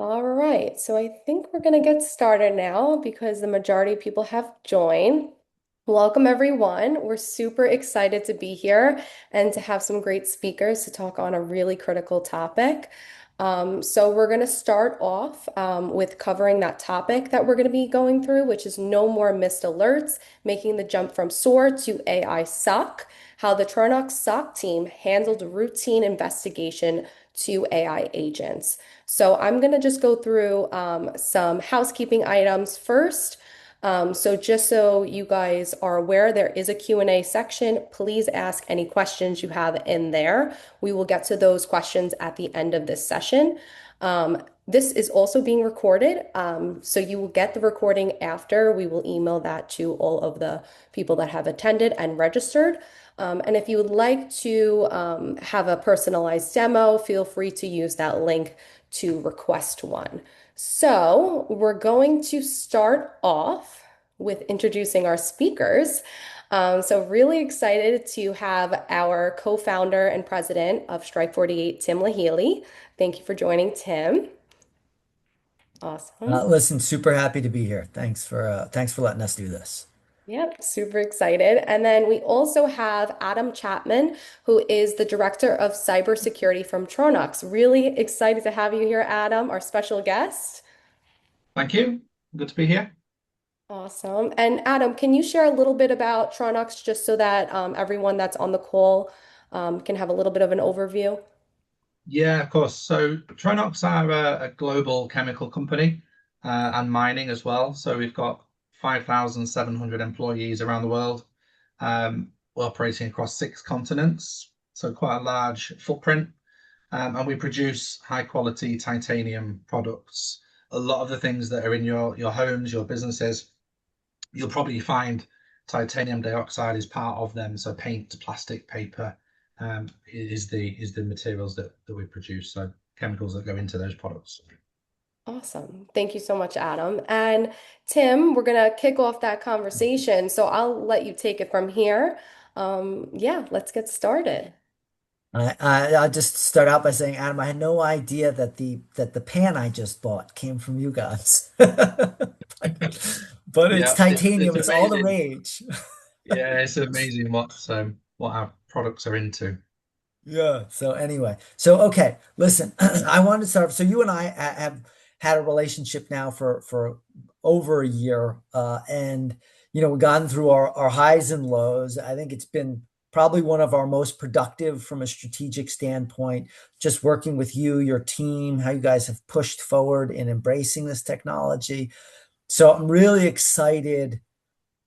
All right, so I think we're going to get started now because the majority of people have joined. Welcome, everyone. We're super excited to be here and to have some great speakers to talk on a really critical topic. So we're going to start off with covering that topic that we're going to be going through, which is no more missed alerts, making the jump from SOAR to AI SOC, how the Tronox SOC team handled routine investigation to AI agents. So I'm going to just go through some housekeeping items first. So just so you guys are aware, there is a Q&A section. Please ask any questions you have in there. We will get to those questions at the end of this session. This is also being recorded, so you will get the recording after. We will email that to all of the people that have attended and registered. And if you would like to have a personalized demo, feel free to use that link to request one. So we're going to start off with introducing our speakers. So really excited to have our co-founder and president of Strike48, Tim Leehealey. Thank you for joining, Tim. Awesome. Listen, super happy to be here. Thanks for letting us do this. Yep, super excited. And then we also have Adam Chapman, who is the director of cybersecurity from Tronox. Really excited to have you here, Adam, our special guest. Thank you. Good to be here. Awesome. And Adam, can you share a little bit about Tronox just so that everyone that's on the call can have a little bit of an overview? Yeah, of course. So Tronox are a global chemical company and mining as well. So we've got 5,700 employees around the world. We're operating across 6 continents, so quite a large footprint. And we produce high quality titanium products. A lot of the things that are in your homes, your businesses, you'll probably find titanium dioxide is part of them. So paint, plastic, paper, is the materials that we produce. So chemicals that go into those products. Awesome. Thank you so much, Adam. And Tim, we're going to kick off that conversation. So I'll let you take it from here. Yeah, let's get started. I'll just start out by saying, Adam, I had no idea that the pan I just bought came from you guys. But it's Yeah, it's titanium, it's all the amazing. rage. Yeah, it's amazing what our products are into. Yeah. So anyway, so okay, listen, I wanted to start. So you and I have had a relationship now for over a year, and we've gone through our highs and lows. I think it's been probably one of our most productive from a strategic standpoint. Just working with you, your team, how you guys have pushed forward in embracing this technology. So I'm really excited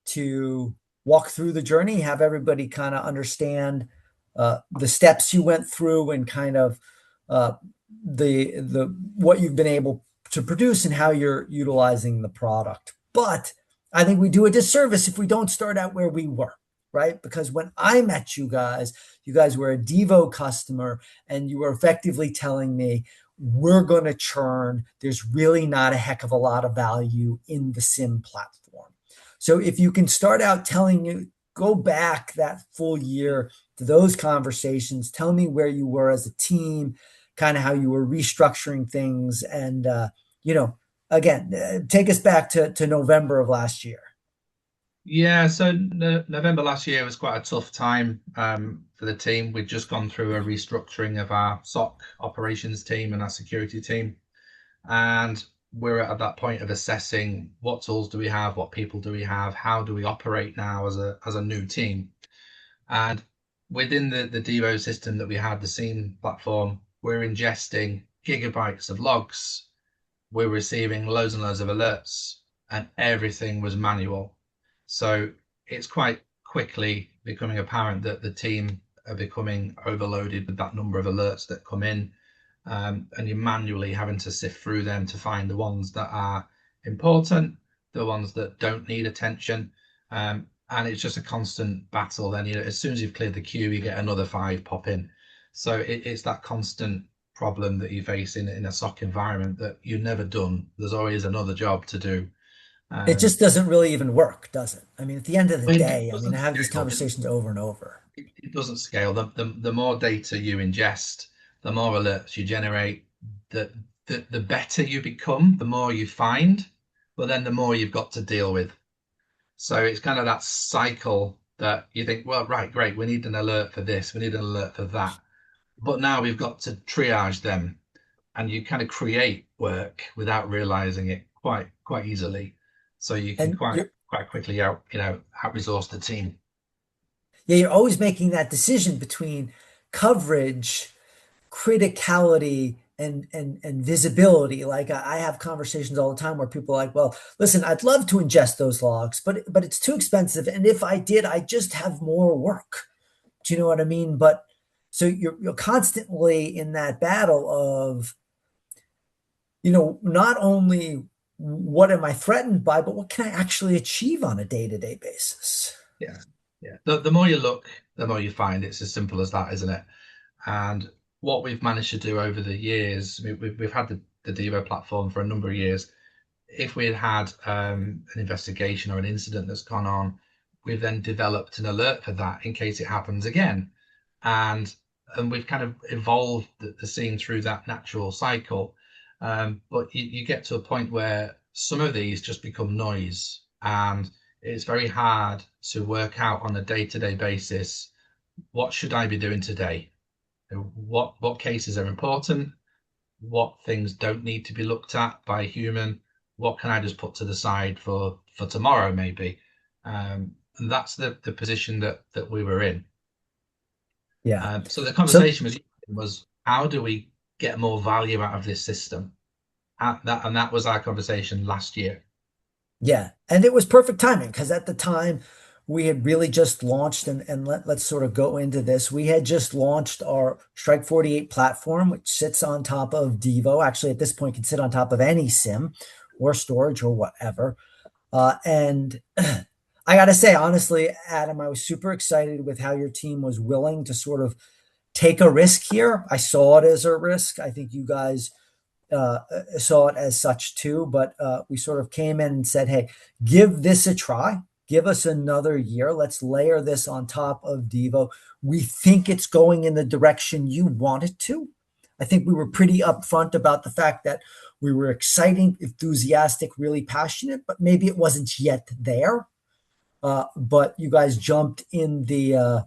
to walk through the journey, have everybody kind of understand the steps you went through and kind of uh, the what you've been able to produce and how you're utilizing the product. But I think we do a disservice if we don't start out where we were, right? Because when I met you guys were a Devo customer, and you were effectively telling me, we're going to churn. There's really not a heck of a lot of value in the SIM platform. So if you can start out telling you, go back that full year to those conversations, tell me where you were as a team, kind of how you were restructuring things, and again, take us back to November of last year. Yeah, so no November last year was quite a tough time for the team. We'd just gone through a restructuring of our SOC operations team and our security team. And we're at that point of assessing what tools do we have, what people do we have, how do we operate now as a new team. And within the Devo system that we had, the Scene platform, we're ingesting gigabytes of logs. We're receiving loads and loads of alerts, and everything was manual. So it's quite quickly becoming apparent that the team are becoming overloaded with that number of alerts that come in. And you're manually having to sift through them to find the ones that are important, the ones that don't need attention. And it's just a constant battle. Then, as soon as you've cleared the queue, you get another five pop in. So it's that constant problem that you face in a SOC environment that you're never done. There's always another job to do. It Um, just doesn't really even work, does it? I mean, at the end of the it day, I mean, I doesn't have these scale. conversations over and over. It doesn't scale. The more data you ingest, the more alerts you generate. That the better you become, the more you find, but then the more you've got to deal with. So it's kind of that cycle that you think, well, right, great, we need an alert for this, we need an alert for that. But now we've got to triage them, and you kind of create work without realizing it quite easily. So you can And quite quickly out resource the team. yeah, you're always making that decision between coverage, criticality, and visibility. Like I have conversations all the time where people are like, well, listen, I'd love to ingest those logs, but it's too expensive. And if I did, I just have more work. Do you know what I mean? But so you're constantly in that battle of, not only what am I threatened by, but what can I actually achieve on a day-to-day basis? Yeah, yeah. The more you look, the more you find. It's as simple as that, isn't it? And what we've managed to do over the years, we've had the Devo platform for a number of years. If we had an investigation or an incident that's gone on, we've then developed an alert for that in case it happens again. And we've kind of evolved the scene through that natural cycle. But you get to a point where some of these just become noise, and it's very hard to work out on a day-to-day basis, what should I be doing today? What cases are important? What things don't need to be looked at by a human? What can I just put to the side for tomorrow, maybe? And that's the position that we were in. Yeah. So the So conversation was how do we get more value out of this system? And that was our conversation last year. yeah, and it was perfect timing because at the time we had really just launched, and let's sort of go into this. We had just launched our Strike48 platform, which sits on top of Devo. Actually, at this point, can sit on top of any SIM or storage or whatever. And I got to say, honestly, Adam, I was super excited with how your team was willing to sort of take a risk here. I saw it as a risk. I think you guys saw it as such too. But we sort of came in and said, hey, give this a try. Give us another year. Let's layer this on top of Devo. We think it's going in the direction you want it to. I think we were pretty upfront about the fact that we were exciting, enthusiastic, really passionate, but maybe it wasn't yet there. But you guys jumped in the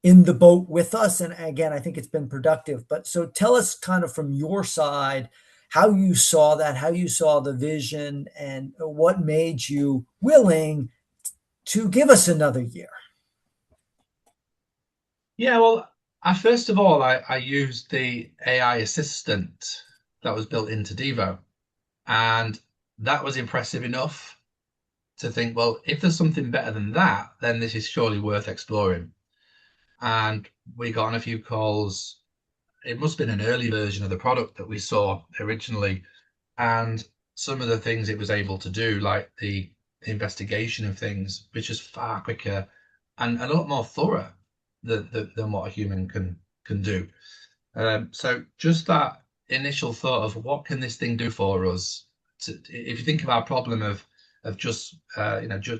boat with us. And again, I think it's been productive. But so tell us kind of from your side how you saw that, how you saw the vision, and what made you willing to give us another year. Yeah, well, first of all, I used the AI assistant that was built into Devo, and that was impressive enough to think, well, if there's something better than that, then this is surely worth exploring. And we got on a few calls. It must have been an early version of the product that we saw originally. And some of the things it was able to do, like the investigation of things, which is far quicker and a lot more thorough than what a human can do. So just that initial thought of what can this thing do for us? If you think of our problem of just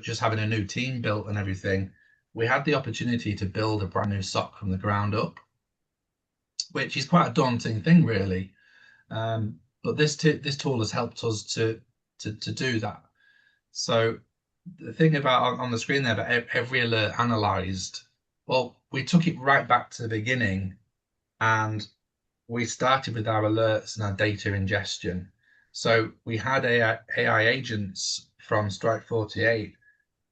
just having a new team built and everything, we had the opportunity to build a brand new SOC from the ground up, which is quite a daunting thing, really. But this tool has helped us to do that. So the thing about on the screen there, that every alert analyzed, well, we took it right back to the beginning, and we started with our alerts and our data ingestion. So we had AI agents from Strike48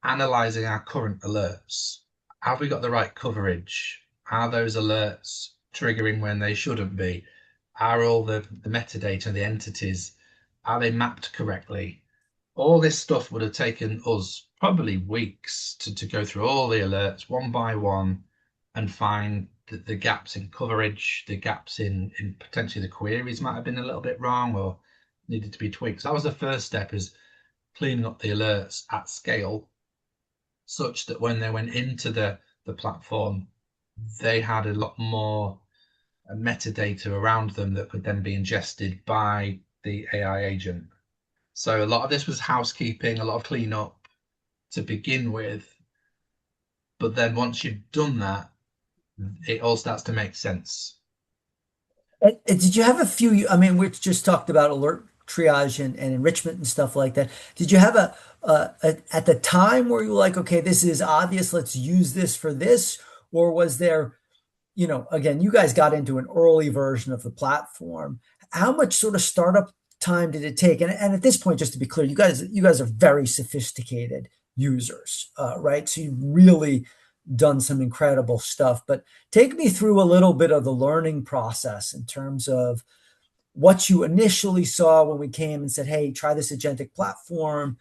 analyzing our current alerts. Have we got the right coverage? Are those alerts triggering when they shouldn't be? Are all the metadata, the entities, are they mapped correctly? All this stuff would have taken us probably weeks to go through all the alerts one by one and find the gaps in coverage, the gaps in potentially the queries might have been a little bit wrong or needed to be tweaked. So that was the first step, is cleaning up the alerts at scale, such that when they went into the platform, they had a lot more metadata around them that could then be ingested by the AI agent. So a lot of this was housekeeping, a lot of cleanup to begin with. But then once you've done that, it all starts to make sense. And did you have a few? I mean, we just talked about alert triage and enrichment and stuff like that. Did you have at the time where you were like, okay, this is obvious, let's use this for this? Or was there, again, you guys got into an early version of the platform. How much sort of startup time did it take? And at this point, just to be clear, you guys are very sophisticated users, right? So you really done some incredible stuff. But take me through a little bit of the learning process in terms of what you initially saw when we came and said, "Hey, try this agentic platform,"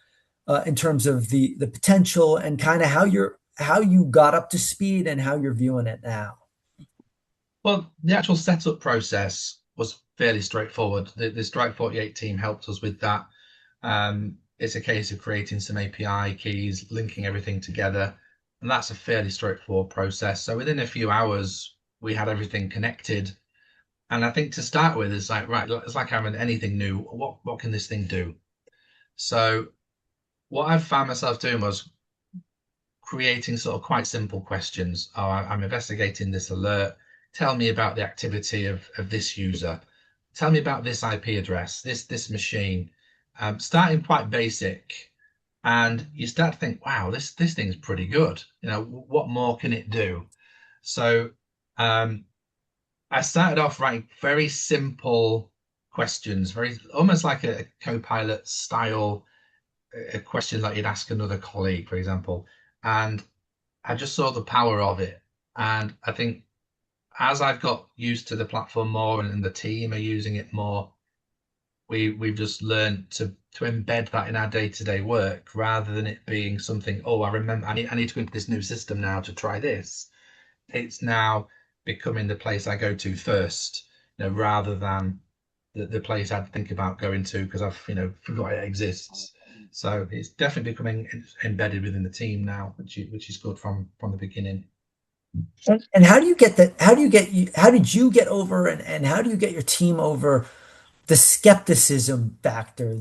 in terms of the potential and kind of how you got up to speed and how you're viewing it now. Well, the actual setup process was fairly straightforward. The Strike48 team helped us with that. It's a case of creating some API keys, linking everything together, and that's a fairly straightforward process. So within a few hours, we had everything connected. And I think to start with, it's like, right, it's like having anything new. What can this thing do? So what I've found myself doing was creating sort of quite simple questions. Oh, I'm investigating this alert. Tell me about the activity of this user. Tell me about this IP address, this machine. Starting quite basic, and you start to think, wow, this thing's pretty good. What more can it do? So I started off writing very simple questions, very almost like a co-pilot style a question that you'd ask another colleague, for example. And I just saw the power of it. And I think as I've got used to the platform more and the team are using it more, we've just learned to embed that in our day-to-day work rather than it being something, oh, I remember I need to go into this new system now to try this. It's now becoming the place I go to first, rather than the place I'd think about going to because I've forgot it exists. So it's definitely becoming embedded within the team now, which is good from the beginning. And how do you get that? How did you get over and how do you get your team over the skepticism factor?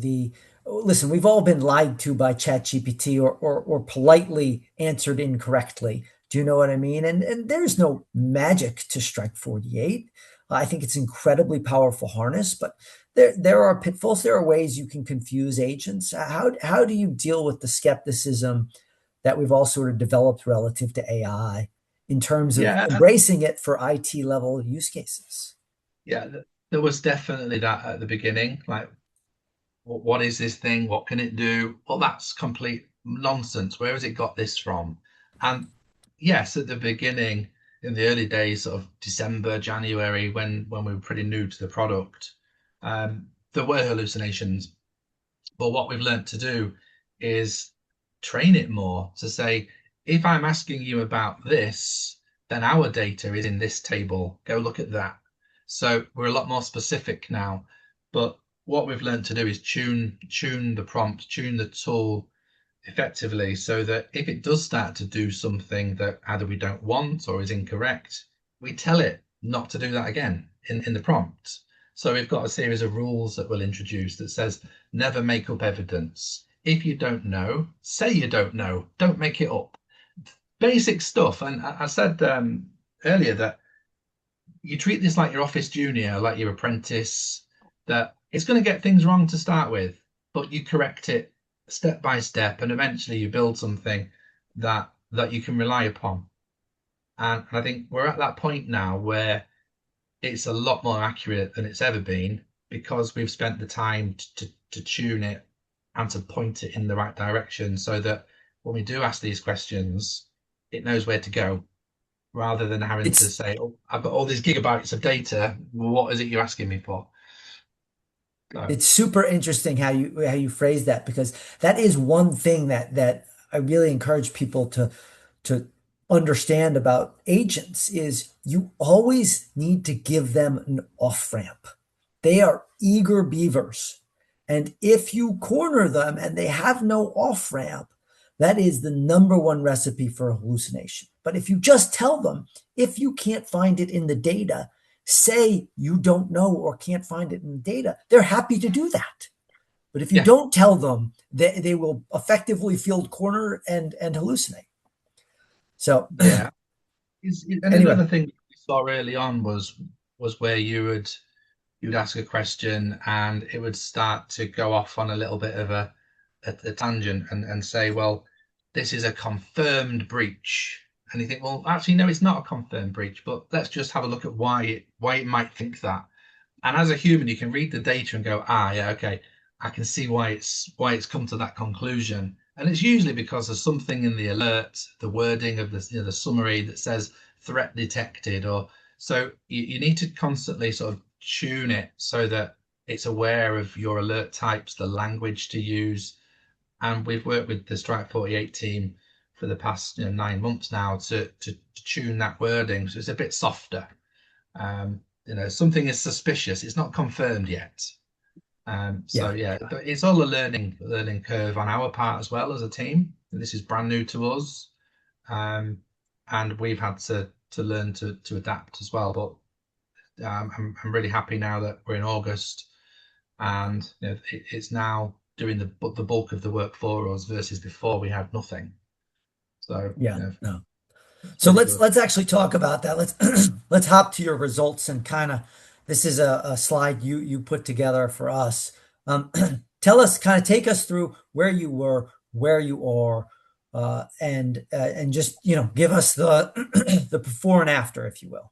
Listen, we've all been lied to by ChatGPT or politely answered incorrectly. Do you know what I mean? And there's no magic to Strike 48. I think it's incredibly powerful harness, but there are pitfalls. There are ways you can confuse agents. How do you deal with the skepticism that we've all sort of developed relative to AI in terms of Yeah, embracing it for IT level use cases? yeah. There was definitely that at the beginning. Like, what is this thing? What can it do? Well, that's complete nonsense. Where has it got this from? And yes, at the beginning, in the early days, sort of December, January, when we were pretty new to the product, there were hallucinations. But what we've learned to do is train it more to say, if I'm asking you about this, then our data is in this table. Go look at that. So we're a lot more specific now. But what we've learned to do is tune the prompt, tune the tool effectively so that if it does start to do something that either we don't want or is incorrect, we tell it not to do that again in the prompt. So we've got a series of rules that we'll introduce that says never make up evidence. If you don't know, say you don't know. Don't make it up. Basic stuff. And I said earlier that you treat this like your office junior, like your apprentice, that it's going to get things wrong to start with, but you correct it step by step, and eventually you build something that you can rely upon. And I think we're at that point now where it's a lot more accurate than it's ever been because we've spent the time to tune it and to point it in the right direction so that when we do ask these questions, it knows where to go rather than having to It's say, oh, I've got all these gigabytes of data. What is it you're asking me for? So, It's super interesting how you phrase that because that is one thing that I really encourage people to understand about agents is you always need to give them an off ramp. They are eager beavers. And if you corner them and they have no off ramp, that is the number one recipe for hallucination. But if you just tell them, if you can't find it in the data, say you don't know or can't find it in the data, they're happy to do that. But if you yeah, don't tell them, they will effectively field corner and hallucinate. So yeah. And anyway, another thing we saw early on was where you would you would ask a question and it would start to go off on a little bit of a tangent and say, well, this is a confirmed breach. And you think, well, actually, no, it's not a confirmed breach, but let's just have a look at why it might think that. And as a human, you can read the data and go, yeah, okay, I can see why it's come to that conclusion. And it's usually because there's something in the alert, the wording of the summary that says threat detected, or so you need to constantly sort of tune it so that it's aware of your alert types, the language to use. And we've worked with the Strike48 team for the past 9 months now to tune that wording so it's a bit softer. Something is suspicious, it's not confirmed yet. So Yeah. yeah, but it's all a learning curve on our part as well as a team. This is brand new to us, and we've had to learn to adapt as well. But I'm really happy now that we're in August, and it's now doing the bulk of the work for us versus before we had nothing. So Yeah. No. it's So really let's good. let's actually talk about that. Let's let's hop to your results and kind of this is a slide you put together for us. Tell us, kind of take us through where you were, where you are, and just give us the the before and after, if you will.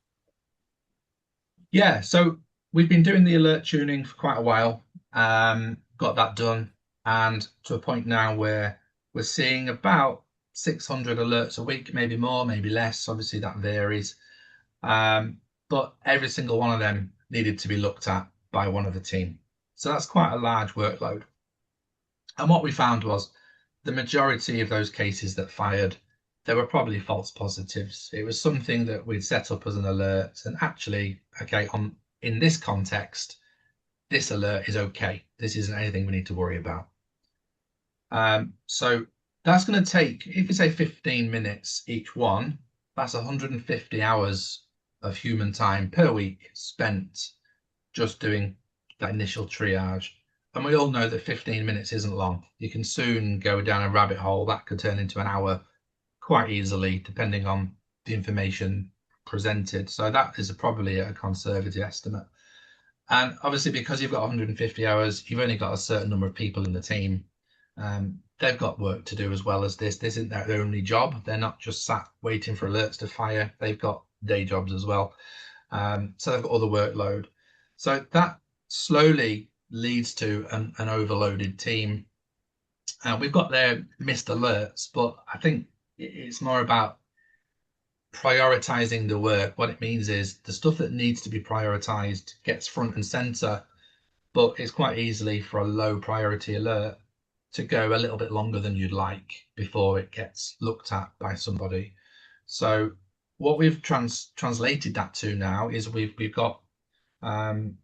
Yeah, so we've been doing the alert tuning for quite a while. Got that done, and to a point now where we're seeing about 600 alerts a week, maybe more, maybe less. Obviously, that varies. But every single one of them needed to be looked at by one of the team. So that's quite a large workload. And what we found was the majority of those cases that fired, there were probably false positives. It was something that we'd set up as an alert, and actually, okay, in this context, this alert is okay. This isn't anything we need to worry about. So that's going to take, if you say 15 minutes each one, that's 150 hours of human time per week spent just doing that initial triage. And we all know that 15 minutes isn't long. You can soon go down a rabbit hole that could turn into an hour quite easily, depending on the information presented. So that is probably a conservative estimate. And obviously, because you've got 150 hours, you've only got a certain number of people in the team. They've got work to do as well as this. This isn't their only job. They're not just sat waiting for alerts to fire. They've got day jobs as well. So they've got other workload. So that slowly leads to an overloaded team. We've got their missed alerts, but I think it's more about prioritizing the work. What it means is the stuff that needs to be prioritized gets front and center, but it's quite easily for a low priority alert to go a little bit longer than you'd like before it gets looked at by somebody. So what we've translated that to now is we've got an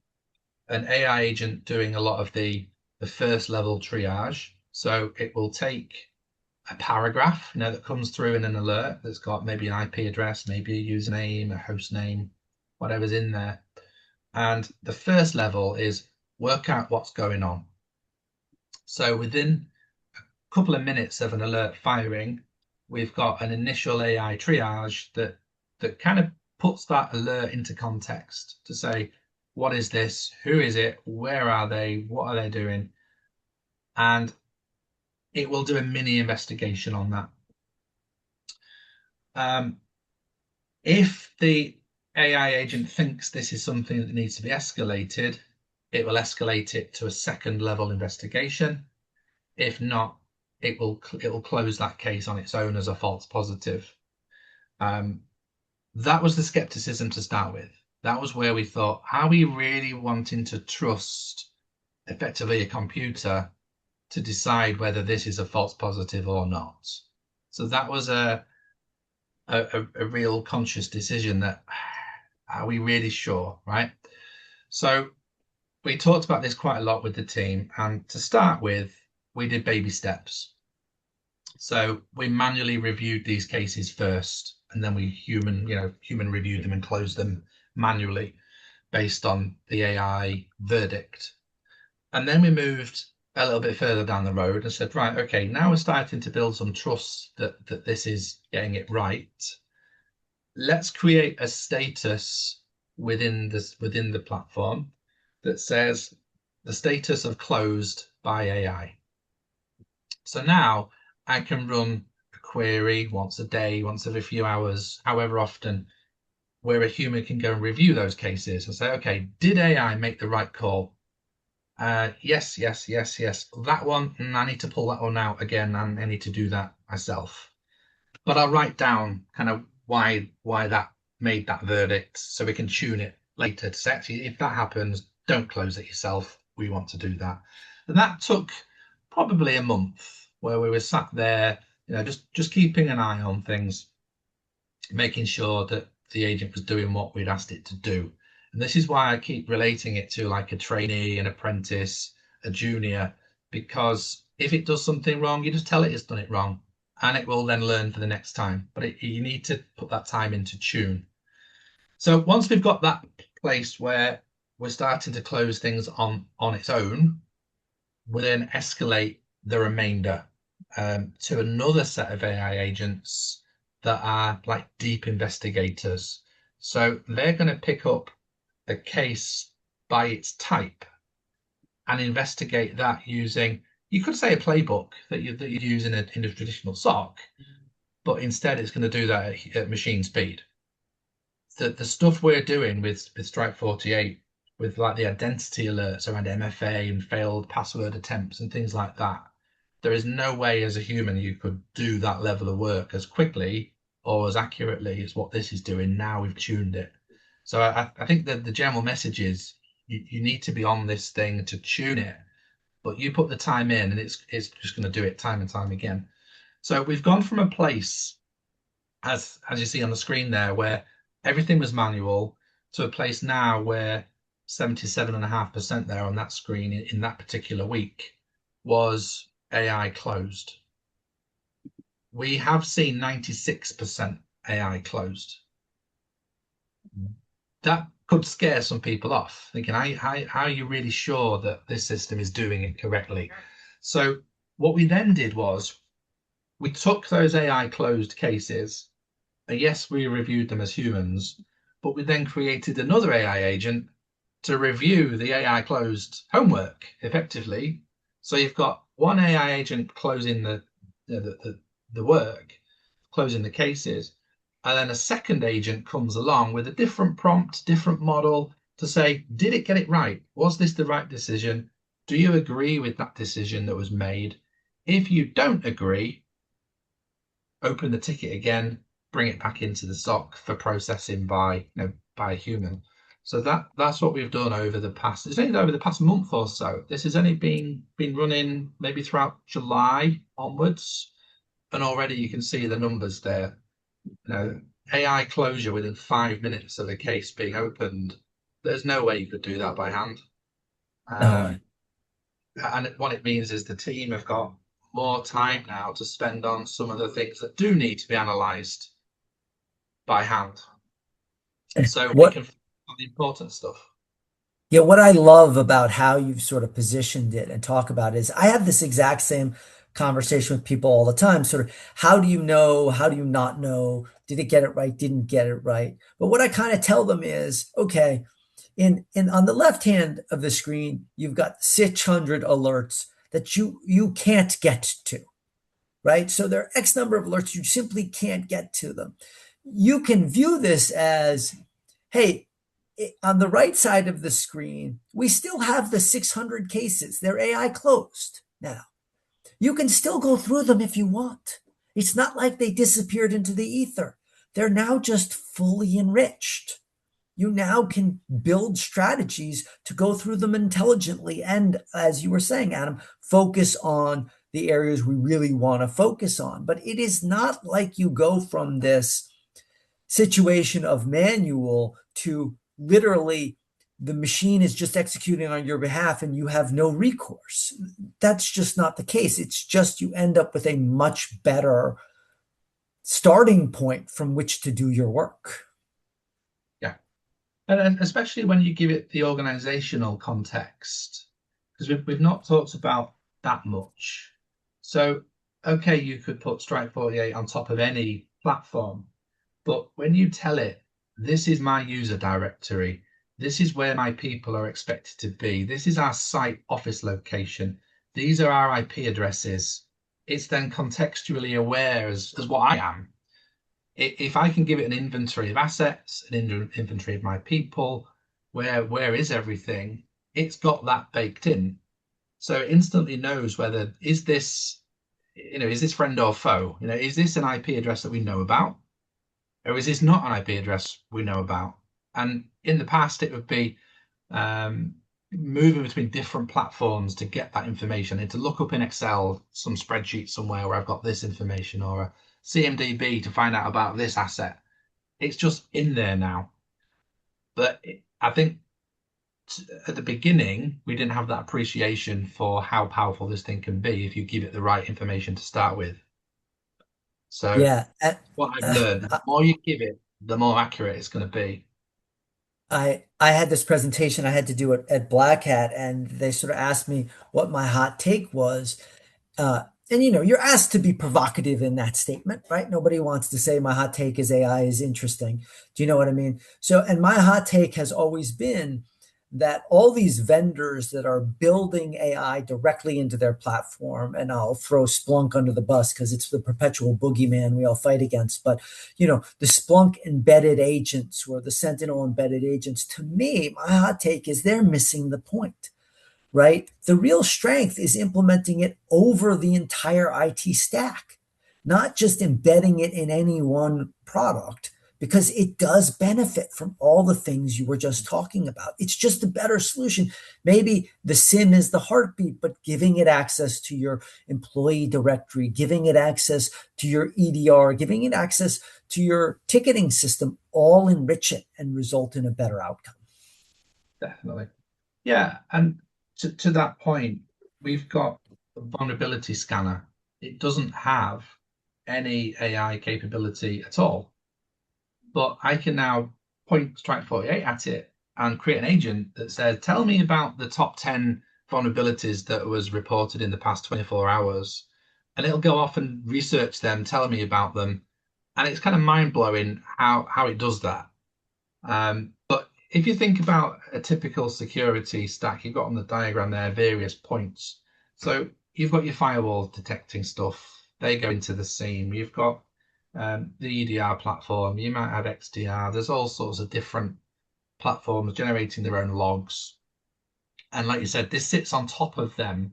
AI agent doing a lot of the first level triage. So it will take a paragraph, that comes through in an alert that's got maybe an IP address, maybe a username, a host name, whatever's in there. And the first level is work out what's going on. So within a couple of minutes of an alert firing, we've got an initial AI triage that kind of puts that alert into context to say, what is this? Who is it? Where are they? What are they doing? And it will do a mini investigation on that. If the AI agent thinks this is something that needs to be escalated, it will escalate it to a second level investigation. If not, it will close that case on its own as a false positive. That was the skepticism to start with. That was where we thought, are we really wanting to trust effectively a computer to decide whether this is a false positive or not? So that was a real conscious decision that, are we really sure, right? So we talked about this quite a lot with the team, and to start with, we did baby steps. So we manually reviewed these cases first, and then we human reviewed them and closed them manually based on the AI verdict. And then we moved a little bit further down the road and said, right, okay, now we're starting to build some trust that this is getting it right. Let's create a status within the platform that says the status of closed by AI. So now I can run a query once a day, once every few hours, however often, where a human can go and review those cases and say, okay, did AI make the right call? Yes, yes, yes, yes. That one, I need to pull that one out again, and I need to do that myself. But I'll write down kind of why that made that verdict, so we can tune it later to say, actually, if that happens, don't close it yourself. We want to do that. And that took probably a month, where we were sat there, just keeping an eye on things, making sure that the agent was doing what we'd asked it to do. And this is why I keep relating it to like a trainee, an apprentice, a junior, because if it does something wrong, you just tell it it's done it wrong, and it will then learn for the next time. But you need to put that time into tune. So once we've got that place where we're starting to close things on its own, we'll then escalate the remainder to another set of AI agents that are like deep investigators. So they're going to pick up a case by its type and investigate that using, you could say, a playbook that you use in a traditional SOC, but instead it's going to do that at machine speed. The stuff we're doing with Strike48, with like the identity alerts around MFA and failed password attempts and things like that, there is no way as a human you could do that level of work as quickly or as accurately as what this is doing. Now we've tuned it. So I think that the general message is you need to be on this thing to tune it, but you put the time in and it's just going to do it time and time again. So we've gone from a place, as you see on the screen there, where everything was manual, to a place now where 77.5% there on that screen in that particular week was AI closed. We have seen 96% AI closed. That could scare some people off, thinking, how are you really sure that this system is doing it correctly? So what we then did was we took those AI closed cases, and yes, we reviewed them as humans, but we then created another AI agent to review the AI closed homework effectively. So you've got one AI agent closing the work, closing the cases, and then a second agent comes along with a different prompt, different model to say, did it get it right? Was this the right decision? Do you agree with that decision that was made? If you don't agree, open the ticket again, bring it back into the SOC for processing by a human. So that's what we've done over the past. It's only over the past month or so. This has only been running maybe throughout July onwards, and already you can see the numbers there. AI closure within 5 minutes of a case being opened. There's no way you could do that by hand. And what it means is the team have got more time now to spend on some of the things that do need to be analysed by hand. So we can focus on the important stuff. Yeah, what I love about how you've sort of positioned it and talk about it is I have this exact same conversation with people all the time. Sort of, how do you know? How do you not know? Did it get it right? Didn't get it right? But what I kind of tell them is, okay, in on the left hand of the screen, you've got 600 alerts that you can't get to, right? So there are X number of alerts, you simply can't get to them. You can view this as, hey, on the right side of the screen, we still have the 600 cases. They're AI closed now. You can still go through them if you want. It's not like they disappeared into the ether. They're now just fully enriched. You now can build strategies to go through them intelligently. And as you were saying, Adam, focus on the areas we really want to focus on. But it is not like you go from this situation of manual to literally the machine is just executing on your behalf and you have no recourse. That's just not the case. It's just you end up with a much better starting point from which to do your work. Yeah. And especially when you give it the organizational context, because we've not talked about that much. So, okay, you could put Strike48 on top of any platform, but when you tell it, this is my user directory, this is where my people are expected to be. This is our site office location. These are our IP addresses. It's then contextually aware as what I am. If I can give it an inventory of assets, an inventory of my people, where is everything? It's got that baked in. So it instantly knows whether is this friend or foe? Is this an IP address that we know about? Or is this not an IP address we know about? And in the past, it would be moving between different platforms to get that information and to look up in Excel, some spreadsheet somewhere where I've got this information, or a CMDB to find out about this asset. It's just in there now. But I think at the beginning, we didn't have that appreciation for how powerful this thing can be if you give it the right information to start with. So Yeah. what I've learned, the more you give it, the more accurate it's going to be. I had this presentation I had to do at Black Hat, and they sort of asked me what my hot take was. And you're asked to be provocative in that statement, right? Nobody wants to say my hot take is AI is interesting. Do you know what I mean? So, and my hot take has always been that all these vendors that are building AI directly into their platform, and I'll throw Splunk under the bus because it's the perpetual boogeyman we all fight against. But, the Splunk embedded agents or the Sentinel embedded agents, to me, my hot take is they're missing the point, right? The real strength is implementing it over the entire IT stack, not just embedding it in any one product, because it does benefit from all the things you were just talking about. It's just a better solution. Maybe the SIM is the heartbeat, but giving it access to your employee directory, giving it access to your EDR, giving it access to your ticketing system, all enrich it and result in a better outcome. Definitely. Yeah. And to that point, we've got a vulnerability scanner. It doesn't have any AI capability at all. But I can now point Strike48 at it and create an agent that says, tell me about the top 10 vulnerabilities that was reported in the past 24 hours. And it'll go off and research them, tell me about them. And it's kind of mind blowing how it does that. But if you think about a typical security stack, you've got on the diagram there various points. So you've got your firewall detecting stuff. They go into the SIEM. You've got the EDR platform. You might have XDR. There's all sorts of different platforms generating their own logs. And like you said, this sits on top of them.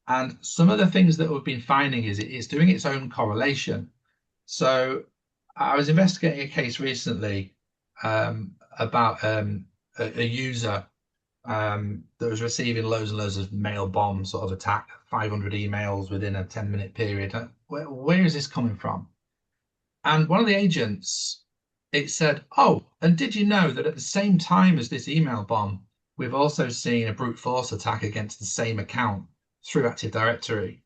And some of the things that we've been finding is it's doing its own correlation. So I was investigating a case recently about a user that was receiving loads and loads of mail bomb sort of attack, 500 emails within a 10-minute period. Where is this coming from? And one of the agents, it said, oh, and did you know that at the same time as this email bomb, we've also seen a brute force attack against the same account through Active Directory.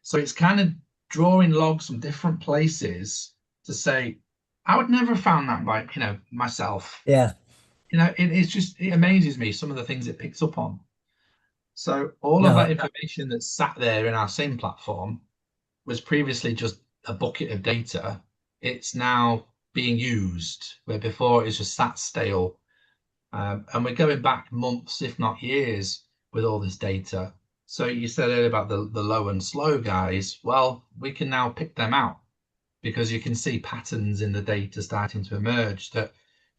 So it's kind of drawing logs from different places to say, I would never have found that by, myself. Yeah. It amazes me some of the things it picks up on. So all of that information that's sat there in our same platform was previously just a bucket of data. It's now being used, where before it was just sat stale. And we're going back months, if not years, with all this data. So you said earlier about the low and slow guys. Well, we can now pick them out because you can see patterns in the data starting to emerge that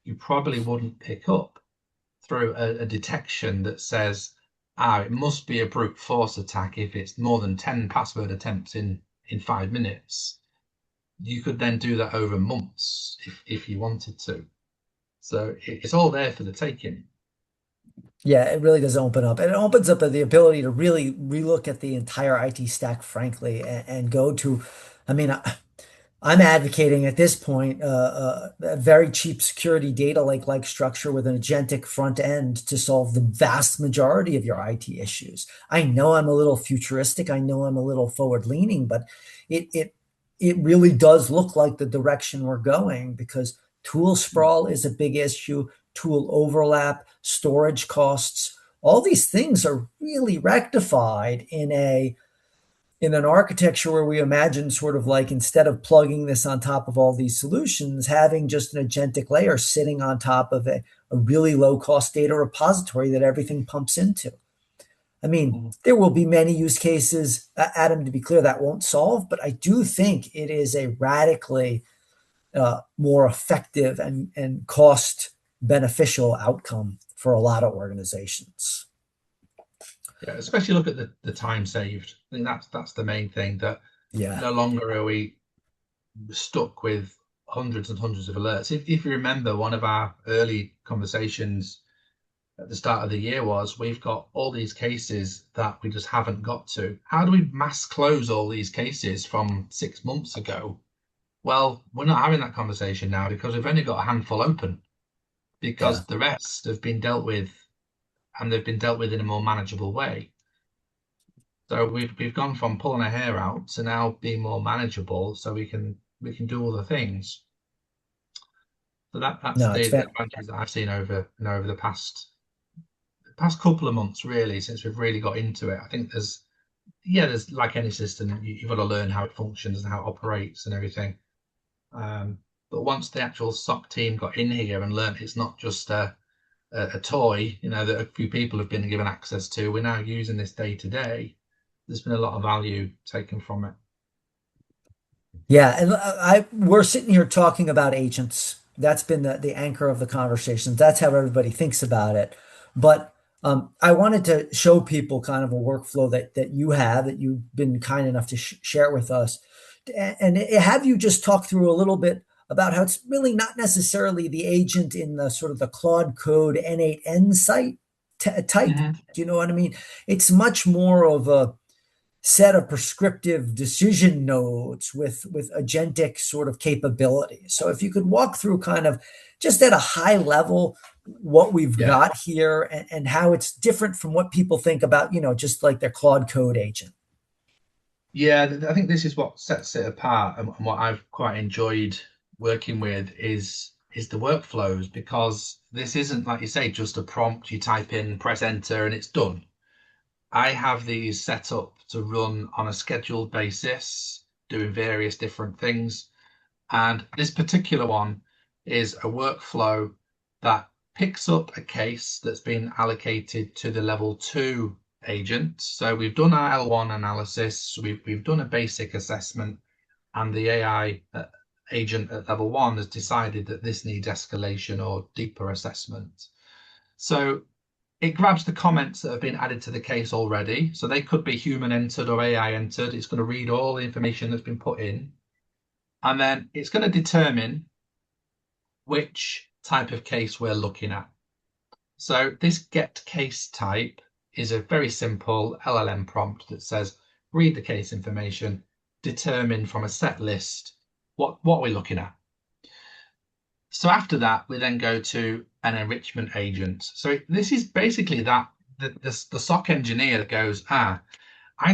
you probably wouldn't pick up through a detection that says, it must be a brute force attack if it's more than 10 password attempts in 5 minutes. You could then do that over months if you wanted to. So it's all there for the taking. Yeah, it really does open up. And it opens up the ability to really relook at the entire IT stack, frankly, and go to, I mean, I'm advocating at this point a very cheap security data lake-like structure with an agentic front end to solve the vast majority of your IT issues. I know I'm a little futuristic. I know I'm a little forward-leaning, but it really does look like the direction we're going, because tool sprawl is a big issue, tool overlap, storage costs. All these things are really rectified in an architecture where we imagine sort of like, instead of plugging this on top of all these solutions, having just an agentic layer sitting on top of a really low cost data repository that everything pumps into. I mean, Mhm. there will be many use cases, Adam, to be clear, that won't solve, but I do think it is a radically more effective and cost beneficial outcome for a lot of organizations. Yeah, especially look at the time saved. I think that's the main thing, that Yeah. no longer are we stuck with hundreds and hundreds of alerts. If you remember, one of our early conversations at the start of the year was, we've got all these cases that we just haven't got to. How do we mass close all these cases from 6 months ago? Well, we're not having that conversation now because we've only got a handful open, Yeah. because the rest have been dealt with, and they've been dealt with in a more manageable way. So we've gone from pulling our hair out to now being more manageable, so we can do all the things. So that's No, it's the advantage that I've seen over the past couple of months, really, since we've really got into it. I think there's like any system, you've got to learn how it functions and how it operates and everything. But once the actual SOC team got in here and learned it's not just a toy, that a few people have been given access to, we're now using this day to day. There's been a lot of value taken from it. Yeah, and we're sitting here talking about agents. That's been the anchor of the conversations. That's how everybody thinks about it. But I wanted to show people kind of a workflow that you have, that you've been kind enough to share with us, and have you just talk through a little bit about how it's really not necessarily the agent in the sort of the Claude Code N8N site type. Mm-hmm. Do you know what I mean? It's much more of a set of prescriptive decision nodes with agentic sort of capabilities. So if you could walk through kind of just at a high level what we've Yeah. got here, and how it's different from what people think about, just like their Claude Code agent. Yeah, I think this is what sets it apart, and what I've quite enjoyed working with is the workflows, because this isn't, like you say, just a prompt you type in, press enter, and it's done. I have these set up to run on a scheduled basis, doing various different things. And this particular one is a workflow that picks up a case that's been allocated to the level 2 agent. So we've done our L1 analysis, we've done a basic assessment, and the AI agent at level 1 has decided that this needs escalation or deeper assessment. So it grabs the comments that have been added to the case already. So they could be human entered or AI entered. It's going to read all the information that's been put in. And then it's going to determine which type of case we're looking at. So this get case type is a very simple LLM prompt that says, read the case information, determine from a set list what we're looking at. So after that, we then go to an enrichment agent. So this is basically that the SOC engineer goes, I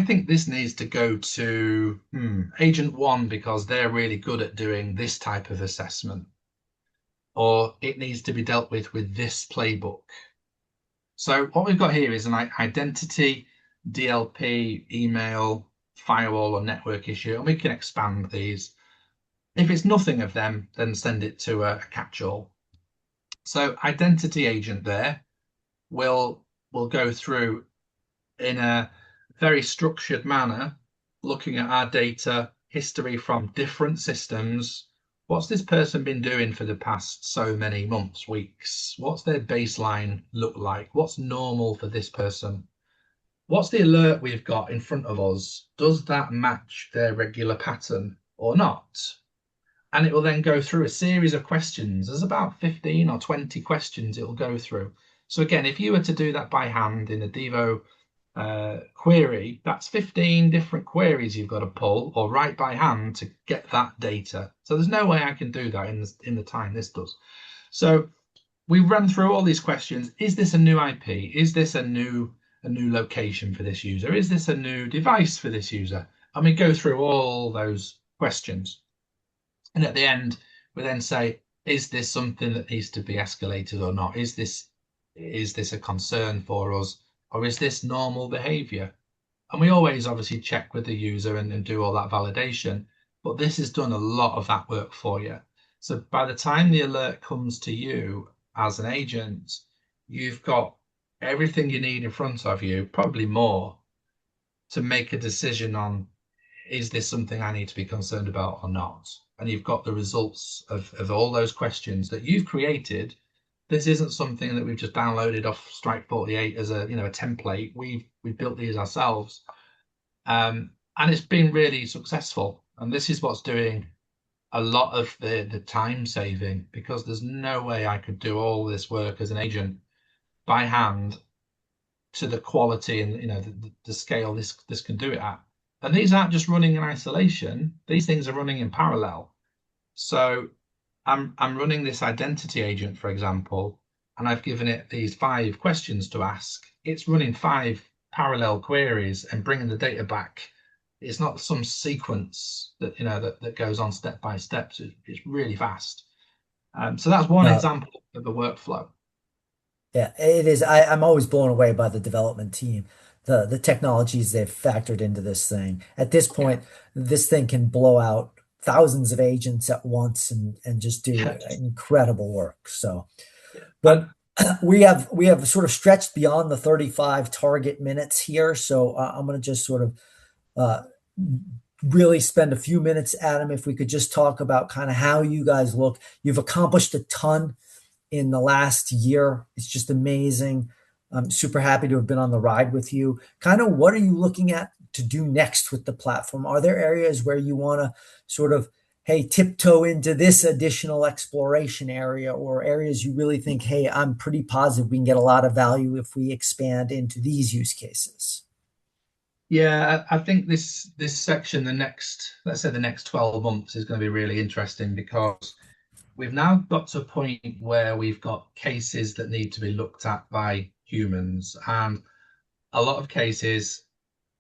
think this needs to go to agent 1 because they're really good at doing this type of assessment, or it needs to be dealt with this playbook. So what we've got here is an identity, DLP, email, firewall, or network issue, and we can expand these. If it's nothing of them, then send it to a catch-all. So identity agent there will go through in a very structured manner, looking at our data history from different systems. What's this person been doing for the past so many months, weeks? What's their baseline look like? What's normal for this person? What's the alert we've got in front of us? Does that match their regular pattern or not? And it will then go through a series of questions. There's about 15 or 20 questions it will go through. So again, if you were to do that by hand in a Devo query, that's 15 different queries you've got to pull or write by hand to get that data. So there's no way I can do that in the time this does. So we run through all these questions. Is this a new IP? Is this a new location for this user? Is this a new device for this user? And we go through all those questions. And at the end, we then say, is this something that needs to be escalated or not? Is this a concern for us, or is this normal behavior? And we always obviously check with the user and do all that validation, but this has done a lot of that work for you. So by the time the alert comes to you, as an agent, you've got everything you need in front of you, probably more, to make a decision on, is this something I need to be concerned about or not? And you've got the results of all those questions that you've created. This isn't something that we've just downloaded off Strike48 as a template. We've built these ourselves, and it's been really successful. And this is what's doing a lot of the time saving, because there's no way I could do all this work as an agent by hand to the quality and the scale this can do it at. And these aren't just running in isolation; these things are running in parallel. So I'm running this identity agent, for example, and I've given it these 5 questions to ask. It's running 5 parallel queries and bringing the data back. It's not some sequence that that goes on step by step. So it's really fast. So that's one No, example of the workflow. yeah, it is. I'm always blown away by the development team, the technologies they've factored into this thing. At this Yeah. point, this thing can blow out thousands of agents at once and just do Yeah. incredible work. So, Yeah. but we have sort of stretched beyond the 35 target minutes here. So I'm going to just sort of uh, really spend a few minutes, Adam, if we could just talk about kind of how you guys look. You've accomplished a ton in the last year. It's just amazing. I'm super happy to have been on the ride with you. Kind of what are you looking at to do next with the platform? Are there areas where you want to sort of, hey, tiptoe into this additional exploration area, or areas you really think, hey, I'm pretty positive we can get a lot of value if we expand into these use cases? Yeah, I think this section, let's say the next 12 months, is going to be really interesting, because we've now got to a point where we've got cases that need to be looked at by humans, and a lot of cases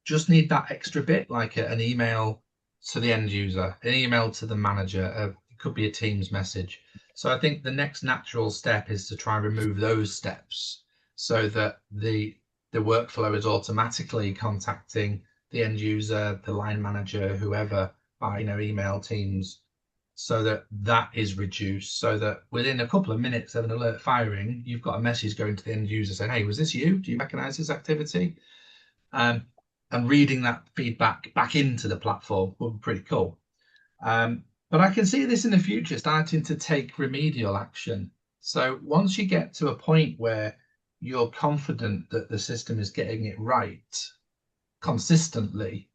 just need that extra bit, like an email to the end user, an email to the manager. It could be a Teams message. So I think the next natural step is to try and remove those steps, so that the workflow is automatically contacting the end user, the line manager, whoever, by email, Teams, so that is reduced, so that within a couple of minutes of an alert firing, you've got a message going to the end user saying, hey, was this you? Do you recognize this activity? Um, and reading that feedback back into the platform would be pretty cool. But I can see this in the future starting to take remedial action. So once you get to a point where you're confident that the system is getting it right consistently,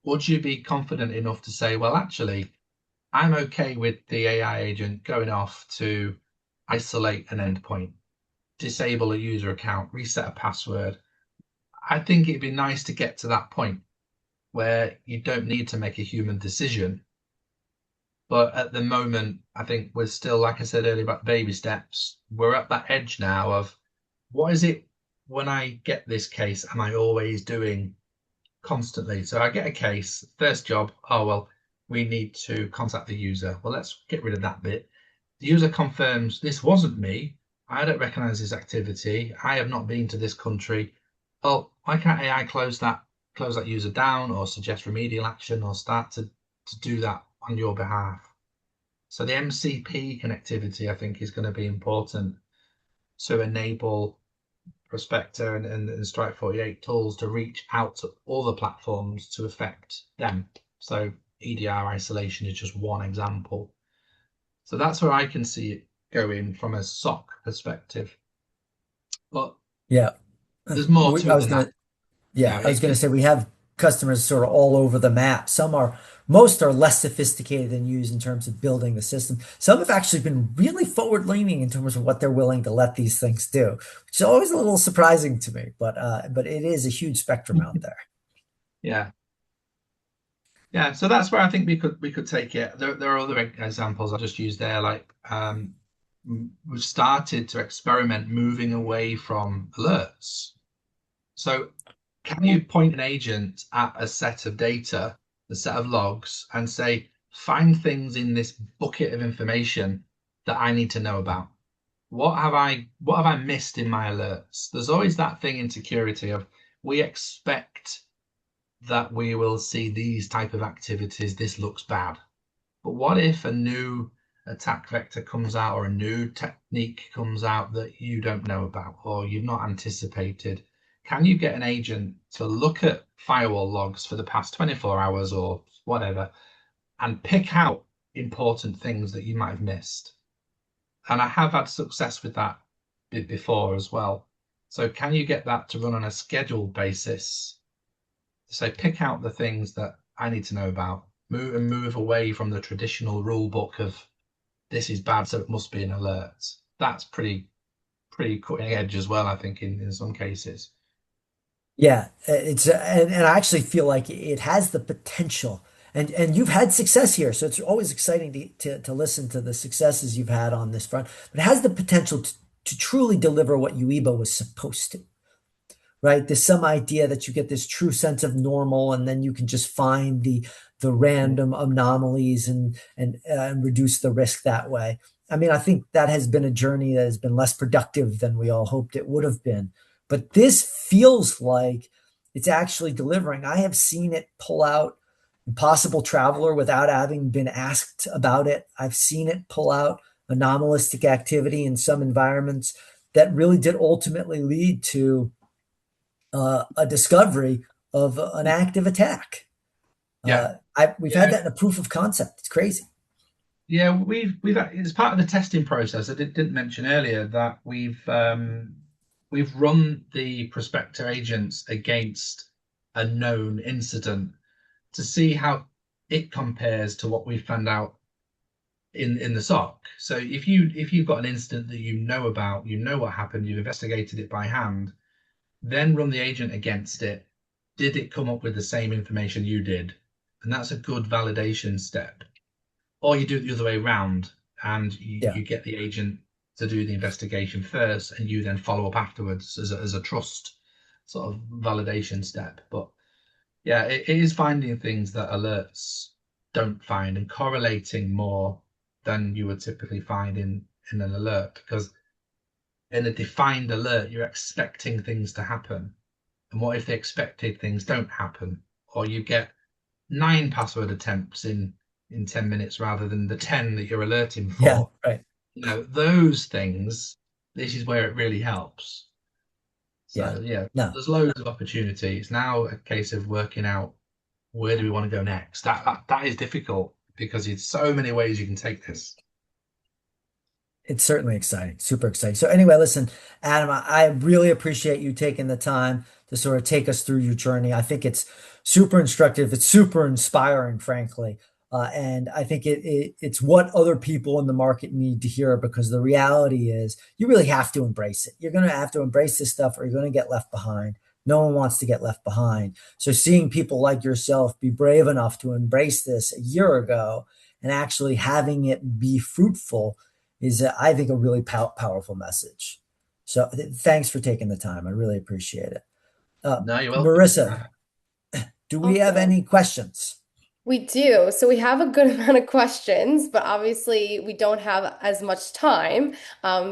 would you be confident enough to say, well, actually, I'm okay with the AI agent going off to isolate an endpoint, disable a user account, reset a password? I think it'd be nice to get to that point where you don't need to make a human decision. But at the moment, I think we're still, like I said earlier about baby steps, we're at that edge now of, what is it when I get this case, am I always doing constantly? So I get a case, first job, oh, well, we need to contact the user. Well, let's get rid of that bit. The user confirms, this wasn't me. I don't recognize this activity. I have not been to this country. Oh, why can't AI close that user down, or suggest remedial action, or start to do that on your behalf? So the MCP connectivity, I think, is going to be important to enable Prospector and Strike48 tools to reach out to all the platforms to affect them. So EDR isolation is just one example. So that's where I can see it going from a SOC perspective. But Yeah. there's more We, to I it was than gonna that. Yeah, Yeah, I was it going to can. say we have customers sort of all over the map. Most are less sophisticated than you in terms of building the system. Some have actually been really forward-leaning in terms of what they're willing to let these things do, which is always a little surprising to me. But it is a huge spectrum out there. Yeah. Yeah, so that's where I think we could take it. There are other examples I just used there, like we've started to experiment moving away from alerts. So can you point an agent at a set of data, a set of logs, and say, find things in this bucket of information that I need to know about? What have I missed in my alerts? There's always that thing in security of, we expect that we will see these type of activities. This looks bad. But what if a new attack vector comes out or a new technique comes out that you don't know about or you've not anticipated, can you get an agent to look at firewall logs for the past 24 hours or whatever and pick out important things that you might have missed? And I have had success with that before as well. So can you get that to run on a scheduled basis? So pick out the things that I need to know about, move away from the traditional rule book of this is bad, so it must be an alert. That's pretty cutting edge as well, I think, in some cases. Yeah, it's and I actually feel like it has the potential, and you've had success here, so it's always exciting to listen to the successes you've had on this front. But it has the potential to truly deliver what UEBA was supposed to, right? There's some idea that you get this true sense of normal, and then you can just find the random anomalies and reduce the risk that way. I mean, I think that has been a journey that has been less productive than we all hoped it would have been. But this feels like it's actually delivering. I have seen it pull out Impossible Traveler without having been asked about it. I've seen it pull out anomalistic activity in some environments that really did ultimately lead to a discovery of an active attack. Yeah, We've had yeah, that in a proof of concept. It's crazy. yeah. We've it's part of the testing process. I didn't mention earlier that we've run the prospector agents against a known incident to see how it compares to what we found out in the SOC. So if you've got an incident that you know about, you know what happened, you've investigated it by hand, then run the agent against it. Did it come up with the same information you did? And that's a good validation step. Or you do it the other way around and Yeah. you get the agent to do the investigation first and you then follow up afterwards as a trust sort of validation step. But yeah, it is finding things that alerts don't find and correlating more than you would typically find in an alert, because in a defined alert, you're expecting things to happen. And what if the expected things don't happen? Or you get 9 password attempts in 10 minutes rather than the 10 that you're alerting Yeah. for. Right. Those things, this is where it really helps. Yeah. So yeah, No, there's loads of opportunities. Now a case of working out where do we want to go next. That is difficult because there's so many ways you can take this. it's certainly exciting. Super exciting. So anyway, listen, Adam, I really appreciate you taking the time to sort of take us through your journey. I think it's super instructive. It's super inspiring, frankly. And I think it's what other people in the market need to hear, because the reality is you really have to embrace it. You're going to have to embrace this stuff or you're going to get left behind. No one wants to get left behind. So seeing people like yourself be brave enough to embrace this a year ago and actually having it be fruitful is, I think, a really powerful message. So thanks for taking the time. I really appreciate it. No, you're welcome. Marissa, do we have Awesome. any questions? We do. So we have a good amount of questions, but obviously we don't have as much time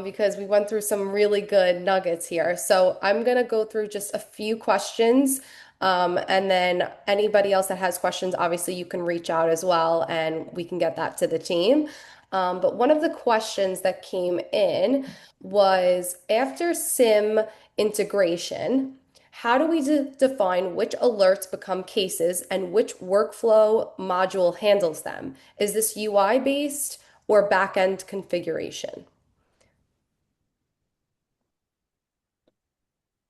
because we went through some really good nuggets here. So I'm going to go through just a few questions. And then anybody else that has questions, obviously you can reach out as well and we can get that to the team. But one of the questions that came in was after SIM integration. How do we define which alerts become cases and which workflow module handles them? Is this UI based or backend configuration?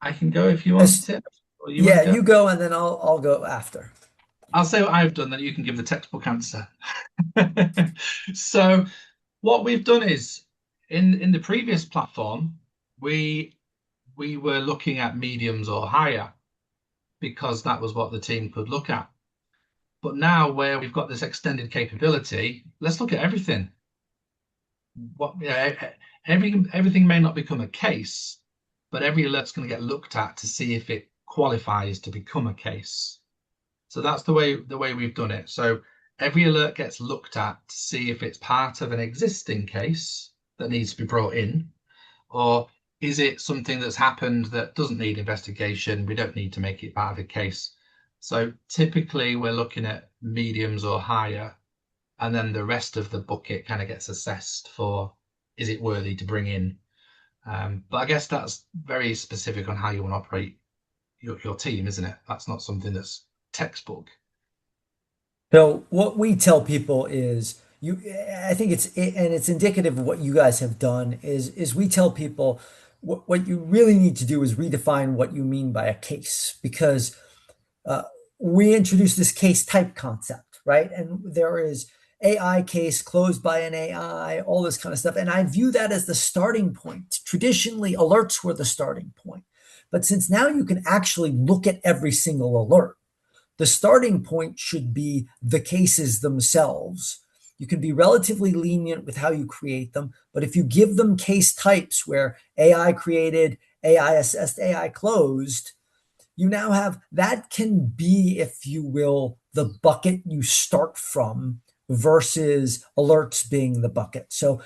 I can go if you want, Yes. Tim, or you want Yeah, to go. you go and then I'll go after. I'll say what I've done, then you can give the textbook answer. So what we've done is in the previous platform, we we were looking at mediums or higher because that was what the team could look at. But now where we've got this extended capability, let's look at everything. What everything may not become a case, but every alert's going to get looked at to see if it qualifies to become a case. So that's the way we've done it. So every alert gets looked at to see if it's part of an existing case that needs to be brought in, or is it something that's happened that doesn't need investigation? We don't need to make it part of a case. So typically we're looking at mediums or higher. and then the rest of the bucket kind of gets assessed for, is it worthy to bring in? But I guess that's very specific on how you want to operate your team, isn't it? That's not something that's textbook. So what we tell people is I think and it's indicative of what you guys have done is we tell people what you really need to do is redefine what you mean by a case because uh, we introduced this case type concept, right? And there is AI case closed by an AI, all this kind of stuff. And I view that as the starting point. Traditionally, alerts were the starting point. But since now you can actually look at every single alert, the starting point should be the cases themselves. You can be relatively lenient with how you create them, but if you give them case types where AI created, AI assessed, AI closed, you now have that can be, if you will, the bucket you start from versus alerts being the bucket. So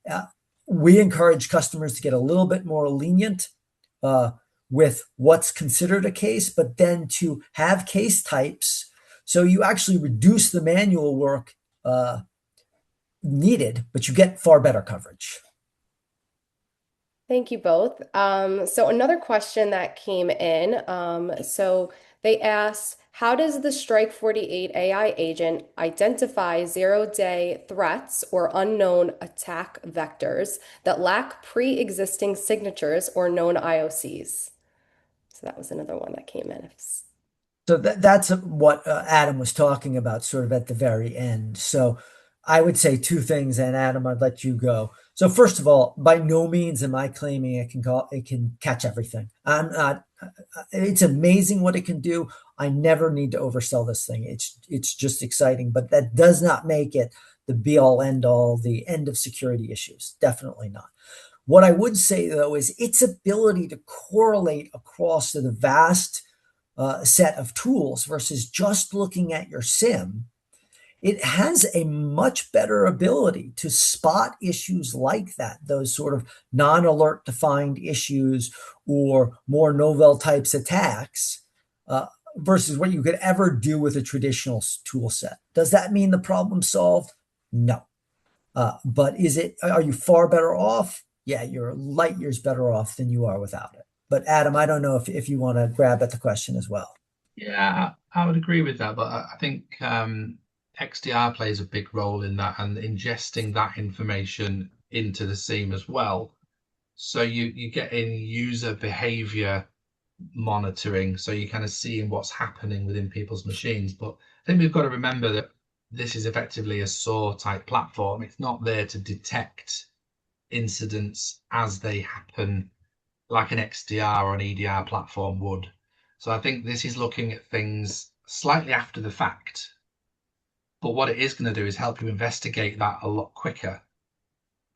uh, we encourage customers to get a little bit more lenient uh, with what's considered a case, but then to have case types. So you actually reduce the manual work needed, but you get far better coverage. Thank you both. So another question that came in, so they asked, how does the Strike 48 AI agent identify zero-day threats or unknown attack vectors that lack pre-existing signatures or known IOCs? So that was another one that came in. So that's what Adam was talking about, sort of at the very end. So I would say two things, and Adam, I'd let you go. So first of all, by no means am I claiming it can catch everything. I'm not. It's amazing what it can do. I never need to oversell this thing. It's just exciting, but that does not make it the be all end all, the end of security issues. Definitely not. What I would say though is its ability to correlate across the vast set of tools versus just looking at your SIM, it has a much better ability to spot issues like that, those sort of non alert defined issues or more novel types attacks, uh, versus what you could ever do with a traditional tool set. Does that mean the problem solved? No. But are you far better off? Yeah, you're light years better off than you are without it. But Adam, I don't know if you want to grab at the question as well. Yeah, I would agree with that, but I think XDR plays a big role in that and ingesting that information into the SIEM as well. So you get in user behavior monitoring, so you're kind of seeing what's happening within people's machines. But I think we've got to remember that this is effectively a SOAR type platform. It's not there to detect incidents as they happen like an XDR or an EDR platform would. So I think this is looking at things slightly after the fact. But what it is going to do is help you investigate that a lot quicker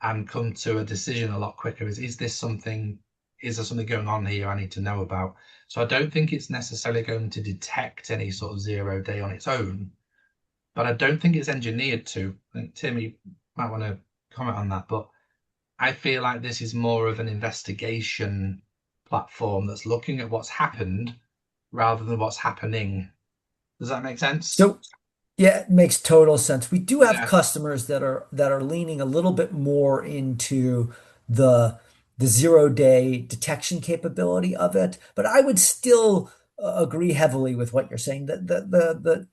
and come to a decision a lot quicker. Is there something going on here I need to know about? So I don't think it's necessarily going to detect any sort of zero day on its own, but I don't think it's engineered to. I think Tim, you might want to comment on that, but I feel like this is more of an investigation platform that's looking at what's happened rather than what's happening. Does that make sense? So yeah, it makes total sense. We do have Yeah. customers that are leaning a little bit more into the the 0 day detection capability of it, but I would still agree heavily with what you're saying. The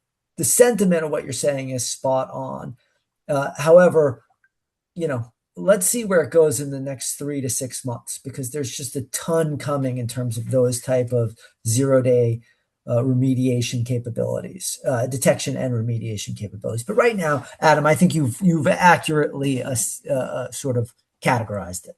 sentiment of what you're saying is spot on. However, let's see where it goes in the next 3 to 6 months because there's just a ton coming in terms of those type of 0 day remediation capabilities, detection and remediation capabilities. But right now, Adam, I think you've accurately sort of categorized it.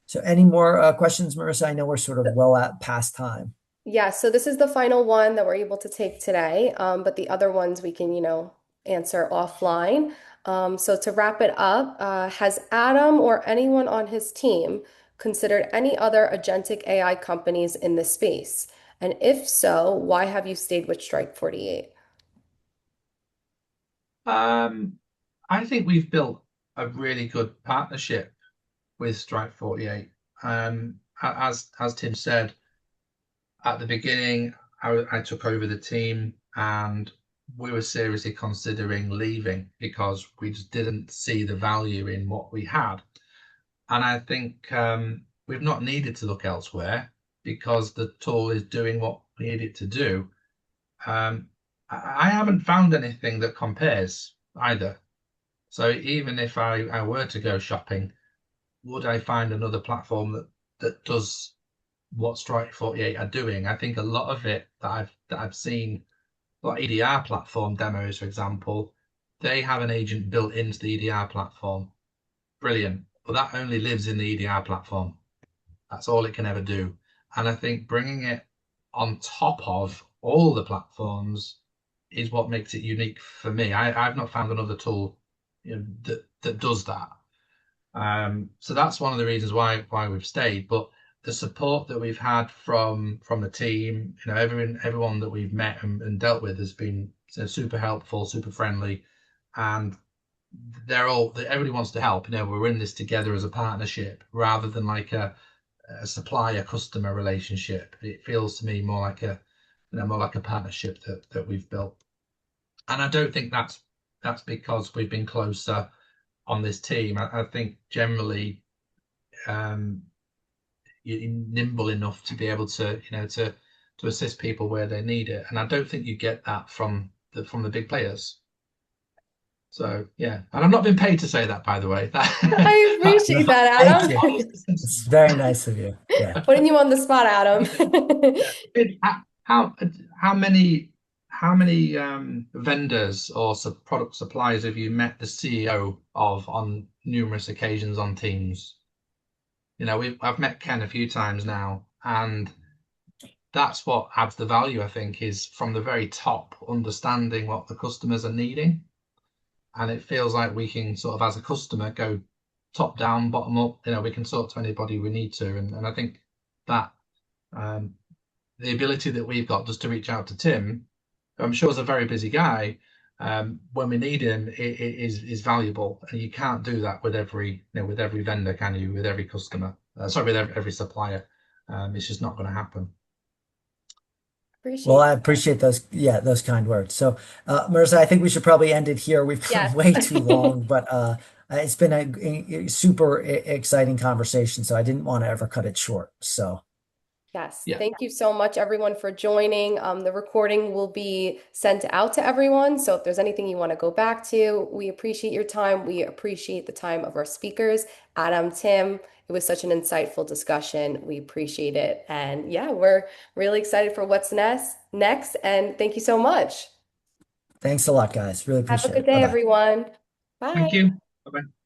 So, any more questions, Marissa? I know we're sort of well at past time. Yeah, so this is the final one that we're able to take today, but the other ones we can, answer offline. So to wrap it up, has Adam or anyone on his team considered any other agentic AI companies in this space? And if so, why have you stayed with Strike 48? Um, I think we've built a really good partnership with Strike48. As Tim said at the beginning, I took over the team, and we were seriously considering leaving because we just didn't see the value in what we had. And I think we've not needed to look elsewhere because the tool is doing what we need it to do. I haven't found anything that compares either. So even if I were to go shopping, would I find another platform that does what Strike48 are doing? I think a lot of it that I've seen, like EDR platform demos, for example, they have an agent built into the EDR platform. Brilliant. But that only lives in the EDR platform. That's all it can ever do. And I think bringing it on top of all the platforms is what makes it unique for me. I've not found another tool, that does that. So that's one of the reasons why we've stayed. But the support that we've had from the team, everyone that we've met and dealt with has been super helpful, super friendly, and everybody wants to help. We're in this together as a partnership rather than like a supplier customer relationship. It feels to me more like a partnership that we've built. And I don't think that's because we've been closer on this team. I think generally you're nimble enough to be able to to assist people where they need it, and I don't think you get that from the big players. So yeah, and I'm not been paid to say that, by the way. I appreciate No, that, thank you. Adam. It's very nice of you. Yeah. Putting you on the spot, Adam. Yeah. How many vendors or product suppliers have you met the CEO of on numerous occasions on Teams? I've met Ken a few times now, and that's what adds the value, I think, is from the very top, understanding what the customers are needing. And it feels like we can sort of, as a customer, go top down, bottom up. We can talk to anybody we need to. And I think that the ability that we've got just to reach out to Tim, I'm sure is a very busy guy, when we need him, it is valuable. And you can't do that with every vendor, can you? With every customer, sorry, with every supplier. It's just not going to happen. Well, Appreciate I appreciate those kind words. So, Marissa, I think we should probably end it here. We've gone Yes. way too long, but it's been a super exciting conversation. So I didn't want to ever cut it short. So, Yes, Yeah. thank you so much, everyone, for joining. The recording will be sent out to everyone. So if there's anything you want to go back to, we appreciate your time. We appreciate the time of our speakers, Adam, Tim. It was such an insightful discussion. We appreciate it. And yeah, we're really excited for what's next. And thank you so much. thanks a lot, guys. Really Have a appreciate good it. Bye day, bye. everyone. Bye. Thank you. Bye-bye.